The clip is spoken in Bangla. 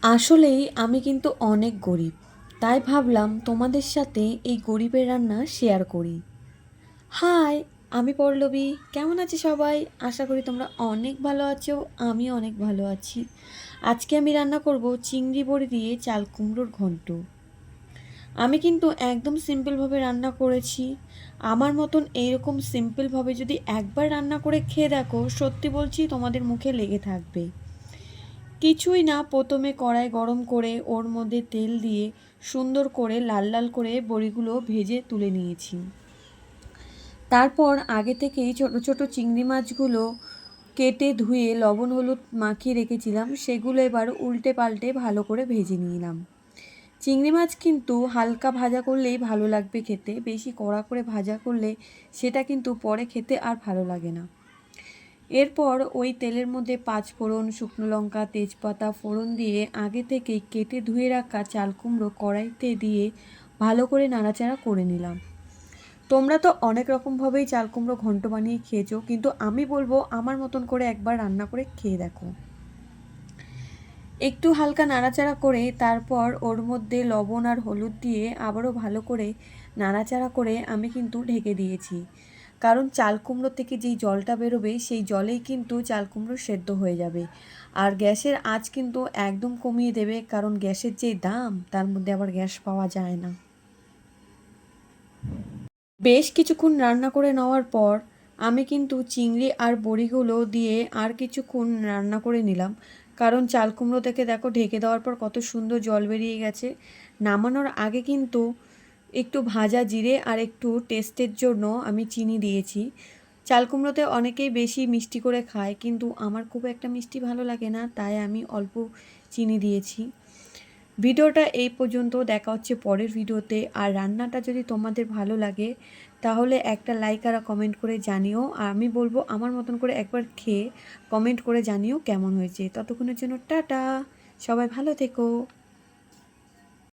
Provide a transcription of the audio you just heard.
আসলেই আমি কিন্তু অনেক গরিব। তাই ভাবলাম তোমাদের সাথে এই গরিবের রান্না শেয়ার করি। হাই, আমি পল্লবী। কেমন আছে সবাই? আশা করি তোমরা অনেক ভালো আছো। আমি অনেক ভালো আছি। আজকে আমি রান্না করব চিংড়ি বড়ি দিয়ে চাল কুমড়োর ঘন্ট। আমি কিন্তু একদম সিম্পলভাবে রান্না করেছি। আমার মতন এইরকম সিম্পলভাবে যদি একবার রান্না করে খেয়ে দেখো, সত্যি বলছি তোমাদের মুখে লেগে থাকবে। কিছুই না, প্রথমে কড়াই গরম করে ওর মধ্যে তেল দিয়ে সুন্দর করে লাল লাল করে বড়িগুলো ভেজে তুলে নিয়েছি। তারপর আগে থেকেই ছোট ছোট চিংড়ি মাছগুলো কেটে ধুয়ে লবণ হলুদ মাখিয়ে রেখেছিলাম, সেগুলো এবার উল্টে পাল্টে ভালো করে ভেজে নিলাম। চিংড়ি মাছ কিন্তু হালকা ভাজা করলেই ভালো লাগবে খেতে, বেশি কড়া করে ভাজা করলে সেটা কিন্তু পরে খেতে আর ভালো লাগে না। এরপর ওই তেলের মধ্যে পাঁচ ফোড়ন, শুকনো লঙ্কা, তেজপাতা ফোড়ন দিয়ে আগে থেকেই কেটে ধুয়ে রাখা চাল কুমড়ো কড়াইতে দিয়ে ভালো করে নাড়াচাড়া করে নিলাম। তোমরা তো অনেক রকমভাবেই চাল কুমড়ো ঘন্ট বানিয়ে খেয়েছো, কিন্তু আমি বলবো আমার মতন করে একবার রান্না করে খেয়ে দেখো। একটু হালকা নাড়াচাড়া করে তারপর ওর মধ্যে লবণ আর হলুদ দিয়ে আবারও ভালো করে নাড়াচাড়া করে আমি কিন্তু ঢেকে দিয়েছি। কারণ চাল কুমড়ো থেকে যেই জলটা বেরোবে সেই জলেই কিন্তু চাল কুমড়ো সেদ্ধ হয়ে যাবে। আর গ্যাসের আঁচ কিন্তু একদম কমিয়ে দেবে, কারণ গ্যাসের যেই দাম তার মধ্যে আবার গ্যাস পাওয়া যায় না। বেশ কিছুক্ষণ রান্না করে নেওয়ার পর আমি কিন্তু চিংড়ি আর বড়িগুলো দিয়ে আর কিছুক্ষণ রান্না করে নিলাম। কারণ চাল কুমড়ো থেকে দেখো ঢেকে দেওয়ার পর কত সুন্দর জল বেরিয়ে গেছে। নামানোর আগে কিন্তু একটু ভাজা জিরে আর একটু টেস্টের জন্য আমি চিনি দিয়েছি। চাল কুমড়োতে অনেকেই বেশি মিষ্টি করে খায়, কিন্তু আমার খুব একটা মিষ্টি ভালো লাগে না, তাই আমি অল্প চিনি দিয়েছি। ভিডিওটা এই পর্যন্ত, দেখা হচ্ছে পরের ভিডিওতে। আর রান্নাটা যদি তোমাদের ভালো লাগে তাহলে একটা লাইক আর কমেন্ট করে জানিও। আর আমি বলবো আমার মতন করে একবার খেয়ে কমেন্ট করে জানিও কেমন হয়েছে। ততক্ষণের জন্য টাটা, সবাই ভালো থেকো।